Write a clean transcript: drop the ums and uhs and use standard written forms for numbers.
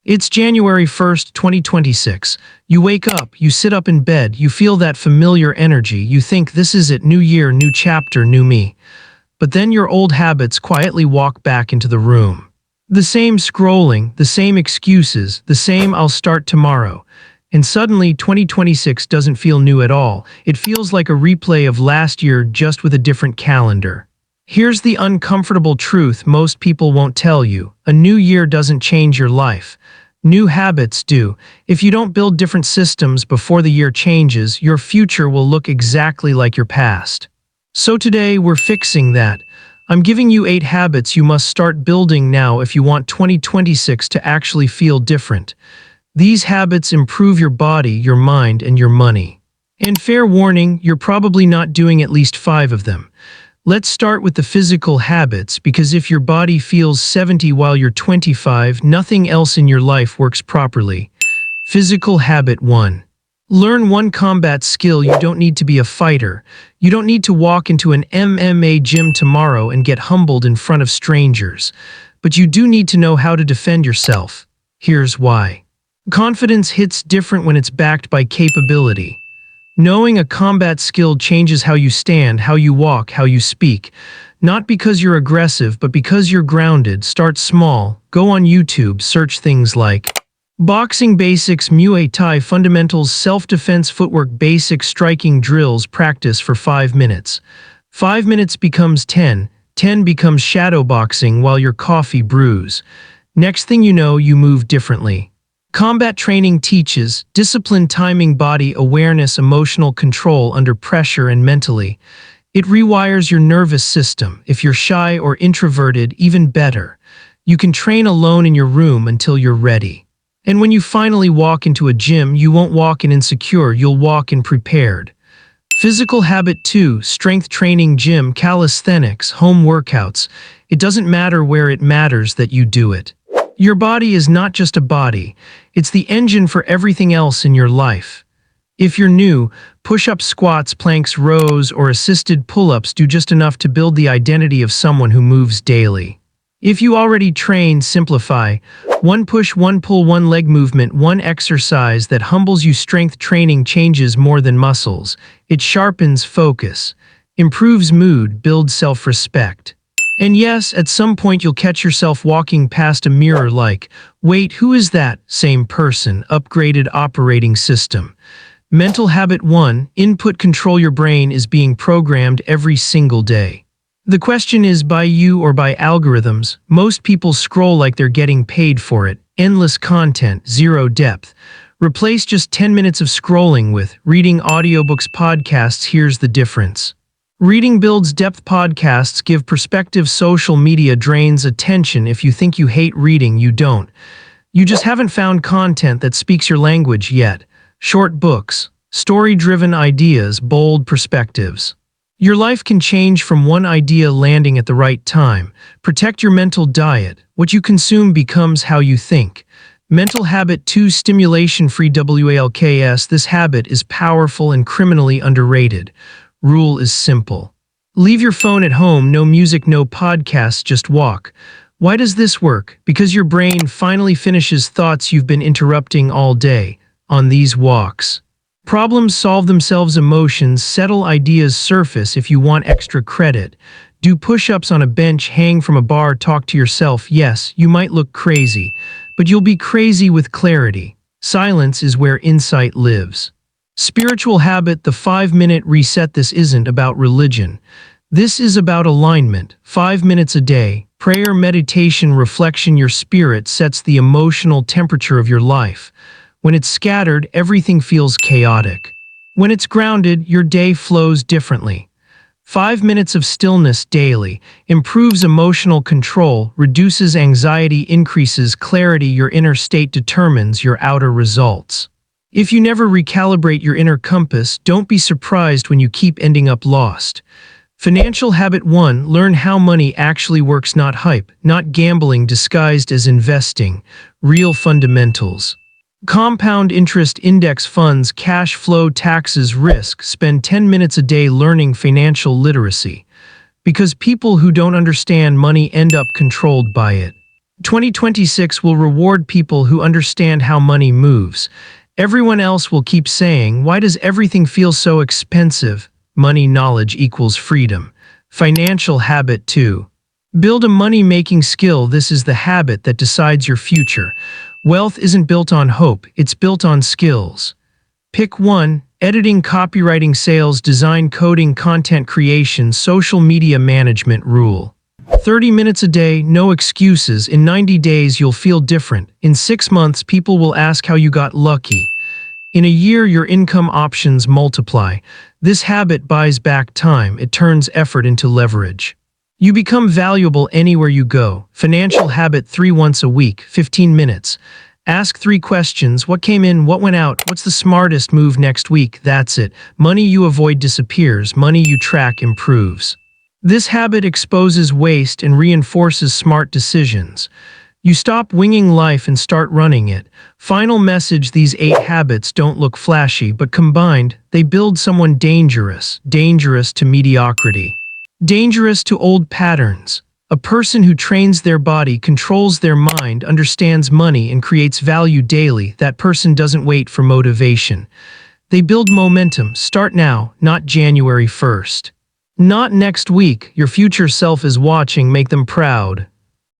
It's January 1st, 2026. You wake up, you sit up in bed, you feel that familiar energy, you think this is it, new year, new chapter, new me. But then your old habits quietly walk back into the room. The same scrolling, the same excuses, the same I'll start tomorrow. And suddenly 2026 doesn't feel new at all. It feels like a replay of last year just with a different calendar. Here's the uncomfortable truth most people won't tell you. A new year doesn't change your life. New habits do. If you don't build different systems before the year changes, your future will look exactly like your past. So today, we're fixing that. I'm giving you 8 habits you must start building now if you want 2026 to actually feel different. These habits improve your body, your mind, and your money. And fair warning, you're probably not doing at least 5 of them. Let's start with the physical habits, because if your body feels 70 while you're 25, nothing else in your life works properly. Physical habit 1. Learn one combat skill. You don't need to be a fighter. You don't need to walk into an MMA gym tomorrow and get humbled in front of strangers. But you do need to know how to defend yourself. Here's why. Confidence hits different when it's backed by capability. Knowing a combat skill changes how you stand, how you walk, how you speak. Not because you're aggressive, but because you're grounded. Start small. Go on YouTube, search things like boxing basics, Muay Thai fundamentals, self-defense footwork, basic striking drills. Practice for 5 minutes. 5 minutes becomes 10. 10 becomes shadow boxing while your coffee brews. Next thing you know, you move differently. Combat training teaches discipline, timing, body awareness, emotional control under pressure, and mentally. It rewires your nervous system. If you're shy or introverted, even better. You can train alone in your room until you're ready. And when you finally walk into a gym, you won't walk in insecure, you'll walk in prepared. Physical habit 2, strength training, gym, calisthenics, home workouts. It doesn't matter where, it matters that you do it. Your body is not just a body, it's the engine for everything else in your life. If you're new, push-ups, squats, planks, rows, or assisted pull-ups do just enough to build the identity of someone who moves daily. If you already train, simplify. 1 push, 1 pull, 1 leg movement, 1 exercise that humbles you. Strength training changes more than muscles. It sharpens focus, improves mood, builds self-respect. And yes, at some point you'll catch yourself walking past a mirror like, wait, who is that? Same person, upgraded operating system. Mental habit 1, input control. Your brain is being programmed every single day. The question is, by you or by algorithms? Most people scroll like they're getting paid for it. Endless content, zero depth. Replace just 10 minutes of scrolling with reading, audiobooks, podcasts. Here's the difference. Reading builds depth, podcasts give perspective, social media drains attention. If you think you hate reading, you don't. You just haven't found content that speaks your language yet. Short books, story-driven ideas, bold perspectives. Your life can change from one idea landing at the right time. Protect your mental diet. What you consume becomes how you think. Mental habit 2, stimulation-free walks. This habit is powerful and criminally underrated. Rule is simple. Leave your phone at home, no music, no podcasts, just walk. Why does this work? Because your brain finally finishes thoughts you've been interrupting all day. On these walks, problems solve themselves, emotions settle, ideas surface. If you want extra credit, do push-ups on a bench, hang from a bar, talk to yourself. Yes, you might look crazy, but you'll be crazy with clarity. Silence is where insight lives. Spiritual habit, the 5-minute reset. This isn't about religion. This is about alignment. 5 minutes a day. Prayer, meditation, reflection. Your spirit sets the emotional temperature of your life. When it's scattered, everything feels chaotic. When it's grounded, your day flows differently. 5 minutes of stillness daily improves emotional control, reduces anxiety, increases clarity. Your inner state determines your outer results. If you never recalibrate your inner compass, don't be surprised when you keep ending up lost. Financial habit 1, learn how money actually works, not hype, not gambling disguised as investing, real fundamentals. Compound interest, index funds, cash flow, taxes, risk. Spend 10 minutes a day learning financial literacy. Because people who don't understand money end up controlled by it. 2026 will reward people who understand how money moves. Everyone else will keep saying, "Why does everything feel so expensive?" Money knowledge equals freedom. Financial habit 2. Build a money-making skill. This is the habit that decides your future. Wealth isn't built on hope, it's built on skills. Pick 1. Editing, copywriting, sales, design, coding, content creation, social media management. Rule: 30 minutes a day, no excuses. In 90 days, you'll feel different. In 6 months, people will ask how you got lucky. In a year, your income options multiply. This habit buys back time. It turns effort into leverage. You become valuable anywhere you go. Financial habit 3. Once a week, 15 minutes. Ask 3 questions. What came in? What went out? What's the smartest move next week? That's it. Money you avoid disappears. Money you track improves. This habit exposes waste and reinforces smart decisions. You stop winging life and start running it. Final message: these 8 habits don't look flashy, but combined, they build someone dangerous. Dangerous to mediocrity. Dangerous to old patterns. A person who trains their body, controls their mind, understands money, and creates value daily. That person doesn't wait for motivation. They build momentum. Start now, not January 1st. Not next week. Your future self is watching. Make them proud.